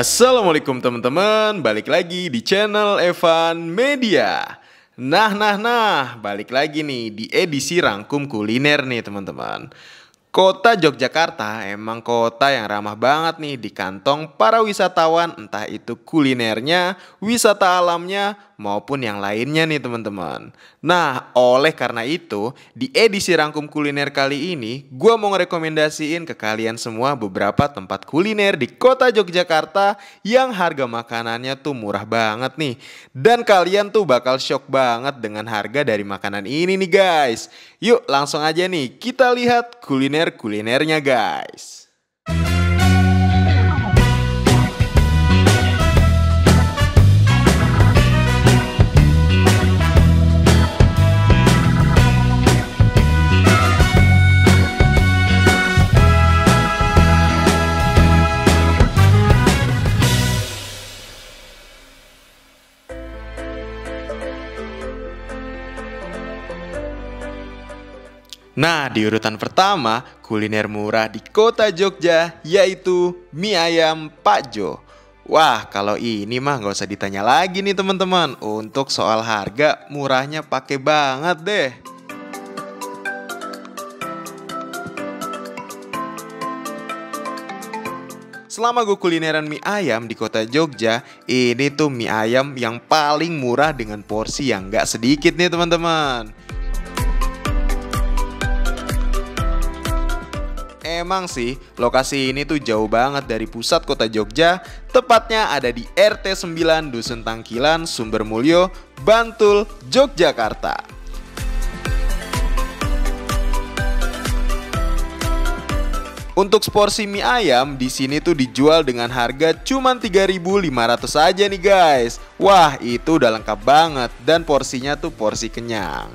Assalamualaikum teman-teman, balik lagi di channel Evan Media. Nah, balik lagi nih di edisi rangkum kuliner nih teman-teman. Kota Yogyakarta emang kota yang ramah banget nih di kantong para wisatawan, entah itu kulinernya, wisata alamnya, maupun yang lainnya nih teman-teman. Nah, oleh karena itu, di edisi rangkum kuliner kali ini, gua mau ngerekomendasiin ke kalian semua beberapa tempat kuliner di kota Yogyakarta yang harga makanannya tuh murah banget nih. Dan kalian tuh bakal shock banget dengan harga dari makanan ini nih guys. Yuk langsung aja nih kita lihat kuliner-kulinernya guys. Nah, di urutan pertama, kuliner murah di kota Jogja yaitu mie ayam Pak Jo. Wah, kalau ini mah nggak usah ditanya lagi nih teman-teman. Untuk soal harga, murahnya pakai banget deh. Selama gue kulineran mie ayam di kota Jogja, ini tuh mie ayam yang paling murah dengan porsi yang nggak sedikit nih teman-teman. Emang sih, lokasi ini tuh jauh banget dari pusat kota Jogja, tepatnya ada di RT 9 Dusun Tangkilan, Sumbermulyo, Bantul, Yogyakarta. Untuk seporsi mie ayam di sini tuh dijual dengan harga cuma 3.500 aja nih guys. Wah, itu udah lengkap banget dan porsinya tuh porsi kenyang.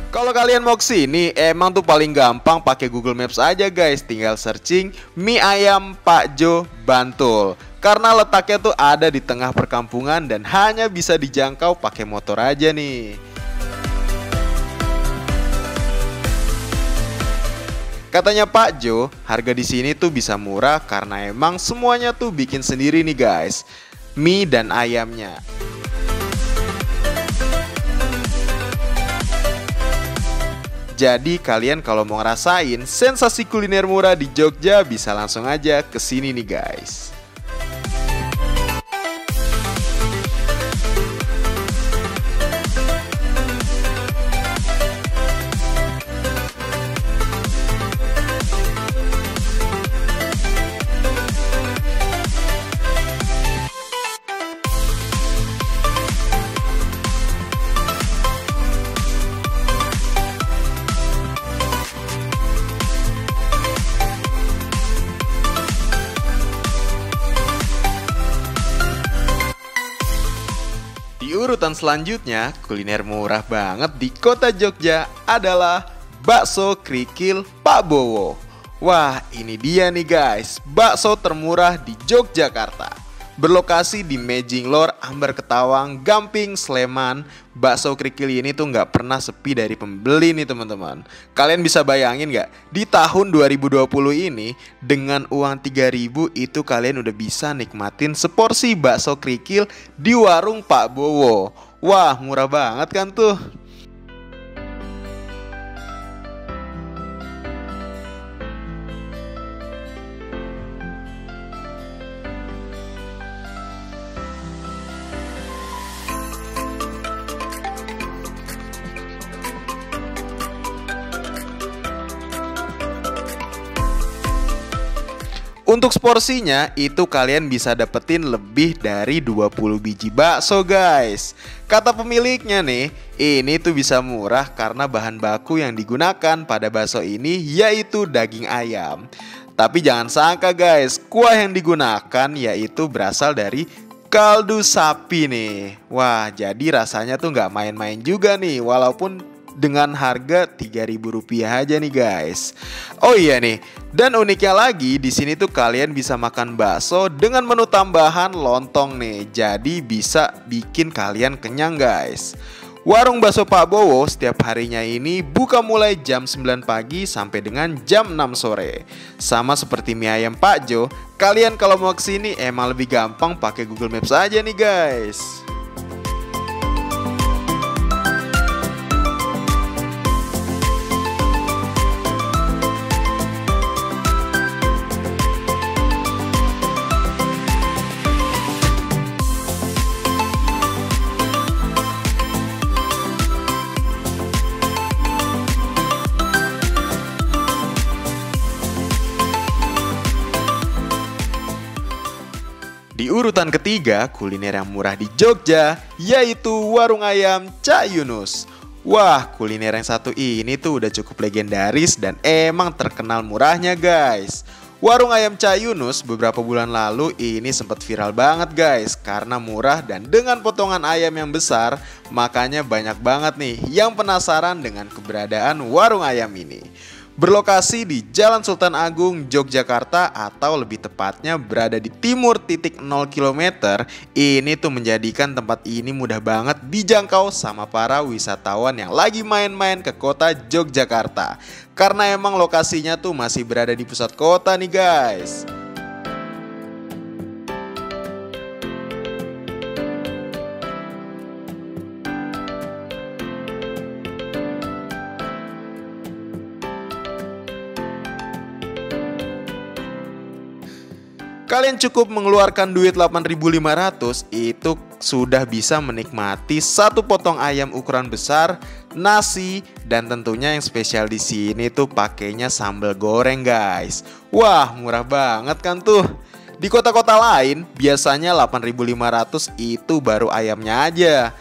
Kalau kalian mau kesini, emang tuh paling gampang pakai Google Maps aja guys. Tinggal searching mie ayam Pak Jo Bantul. Karena letaknya tuh ada di tengah perkampungan dan hanya bisa dijangkau pakai motor aja nih. Katanya Pak Jo, harga di sini tuh bisa murah karena emang semuanya tuh bikin sendiri nih guys. Mie dan ayamnya. Jadi kalian kalau mau ngerasain sensasi kuliner murah di Jogja bisa langsung aja ke sini nih guys. Di urutan selanjutnya, kuliner murah banget di kota Jogja adalah bakso kerikil Pak Bowo. Wah, ini dia nih guys, bakso termurah di Yogyakarta. Berlokasi di Mejinglor, Ambar Ketawang, Gamping, Sleman, bakso kerikil ini tuh nggak pernah sepi dari pembeli nih teman-teman. Kalian bisa bayangin nggak? Di tahun 2020 ini, dengan uang 3.000 itu kalian udah bisa nikmatin seporsi bakso kerikil di warung Pak Bowo. Wah, murah banget kan tuh? Untuk seporsinya itu kalian bisa dapetin lebih dari 20 biji bakso guys. Kata pemiliknya nih, ini tuh bisa murah karena bahan baku yang digunakan pada bakso ini yaitu daging ayam. Tapi jangan sangka guys, kuah yang digunakan yaitu berasal dari kaldu sapi nih. Wah, jadi rasanya tuh nggak main-main juga nih, walaupun dengan harga Rp3.000 aja nih guys. Oh iya nih, dan uniknya lagi di sini tuh kalian bisa makan bakso dengan menu tambahan lontong nih. Jadi bisa bikin kalian kenyang guys. Warung bakso Pak Bowo setiap harinya ini buka mulai jam 9 pagi sampai dengan jam 6 sore. Sama seperti mie ayam Pak Jo, kalian kalau mau kesini emang lebih gampang pakai Google Maps aja nih guys. Di urutan ketiga, kuliner yang murah di Jogja, yaitu warung ayam Cak Yunus. Wah, kuliner yang satu ini tuh udah cukup legendaris dan emang terkenal murahnya guys. Warung ayam Cak Yunus beberapa bulan lalu ini sempat viral banget guys, karena murah dan dengan potongan ayam yang besar, makanya banyak banget nih yang penasaran dengan keberadaan warung ayam ini. Berlokasi di Jalan Sultan Agung, Yogyakarta, atau lebih tepatnya berada di timur titik 0 km, ini tuh menjadikan tempat ini mudah banget dijangkau sama para wisatawan yang lagi main-main ke kota Yogyakarta. Karena emang lokasinya tuh masih berada di pusat kota nih guys. Kalian cukup mengeluarkan duit 8.500 itu sudah bisa menikmati satu potong ayam ukuran besar, nasi, dan tentunya yang spesial di sini tuh pakainya sambal goreng guys. Wah, murah banget kan tuh. Di kota-kota lain biasanya 8.500 itu baru ayamnya aja.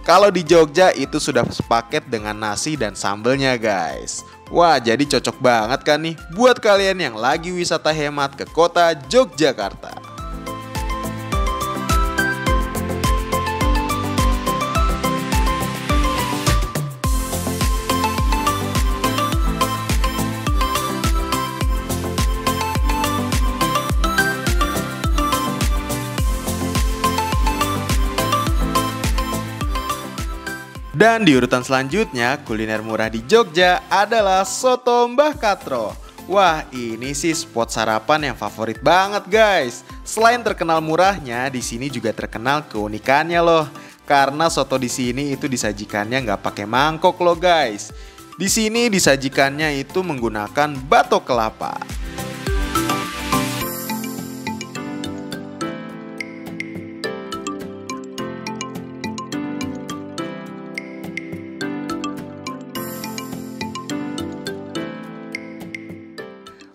Kalau di Jogja itu sudah sepaket dengan nasi dan sambelnya guys. Wah, jadi cocok banget kan nih buat kalian yang lagi wisata hemat ke kota Yogyakarta. Dan di urutan selanjutnya, kuliner murah di Jogja adalah soto Mbah Katro. Wah, ini sih spot sarapan yang favorit banget guys. Selain terkenal murahnya, di sini juga terkenal keunikannya loh. Karena soto di sini itu disajikannya nggak pakai mangkok loh guys. Di sini disajikannya itu menggunakan batok kelapa.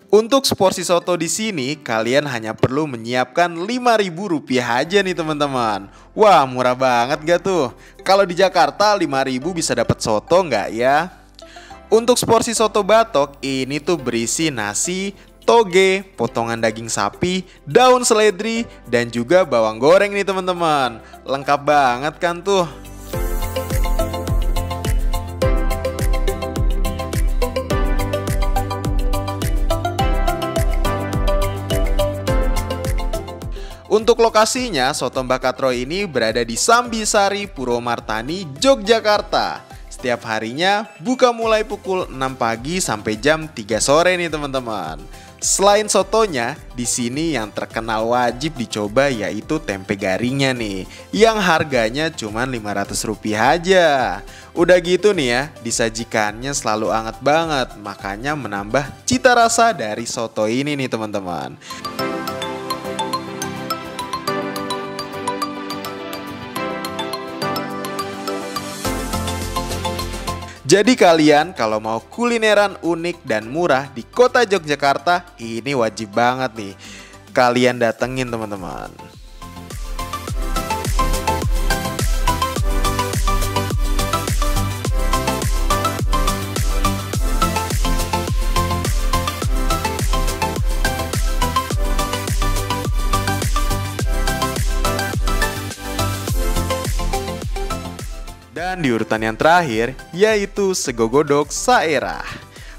Untuk seporsi soto di sini, kalian hanya perlu menyiapkan Rp5.000 aja nih teman-teman. Wah, murah banget gak tuh? Kalau di Jakarta 5.000 bisa dapat soto nggak ya? Untuk seporsi soto batok, ini tuh berisi nasi, toge, potongan daging sapi, daun seledri, dan juga bawang goreng nih teman-teman. Lengkap banget kan tuh? Untuk lokasinya, soto Mbah Katro ini berada di Sambisari, Purwomartani, Yogyakarta. Setiap harinya buka mulai pukul 6 pagi sampai jam 3 sore nih teman-teman. Selain sotonya, di sini yang terkenal wajib dicoba yaitu tempe garingnya nih, yang harganya cuma Rp500 aja. Udah gitu nih ya, disajikannya selalu hangat banget, makanya menambah cita rasa dari soto ini nih teman-teman. Jadi kalian kalau mau kulineran unik dan murah di kota Yogyakarta, ini wajib banget nih kalian datengin teman-teman. Dan di urutan yang terakhir, yaitu Sego Godog Saerah.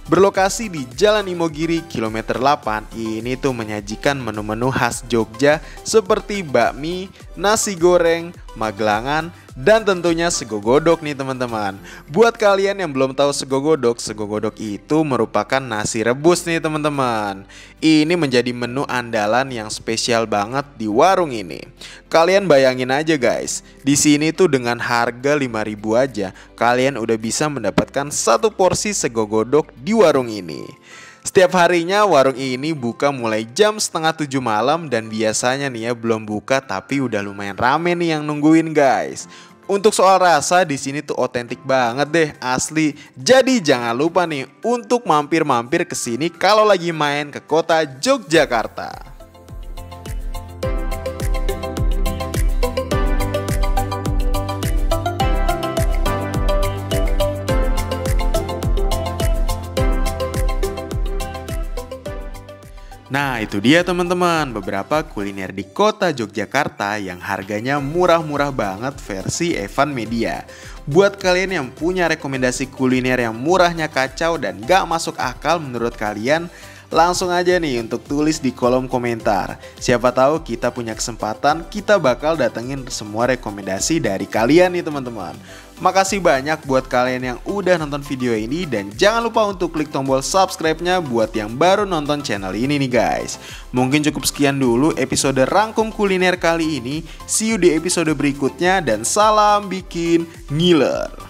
Berlokasi di Jalan Imogiri kilometer 8, ini tuh menyajikan menu-menu khas Jogja seperti bakmi, nasi goreng, Magelangan, dan tentunya sego godok nih teman-teman. Buat kalian yang belum tahu sego godok itu merupakan nasi rebus nih teman-teman. Ini menjadi menu andalan yang spesial banget di warung ini. Kalian bayangin aja guys, di sini tuh dengan harga 5.000 aja, kalian udah bisa mendapatkan satu porsi sego godok di warung ini. Setiap harinya warung ini buka mulai jam setengah 7 malam dan biasanya nih ya belum buka tapi udah lumayan rame nih yang nungguin guys. Untuk soal rasa di sini tuh otentik banget deh asli. Jadi jangan lupa nih untuk mampir-mampir ke sini kalau lagi main ke kota Yogyakarta. Nah itu dia teman-teman, beberapa kuliner di kota Yogyakarta yang harganya murah-murah banget versi Evan Media. Buat kalian yang punya rekomendasi kuliner yang murahnya kacau dan gak masuk akal menurut kalian, langsung aja nih untuk tulis di kolom komentar. Siapa tahu kita punya kesempatan, kita bakal datengin semua rekomendasi dari kalian nih teman-teman. Makasih banyak buat kalian yang udah nonton video ini dan jangan lupa untuk klik tombol subscribe-nya buat yang baru nonton channel ini nih guys. Mungkin cukup sekian dulu episode rangkum kuliner kali ini. See you di episode berikutnya dan salam bikin ngiler.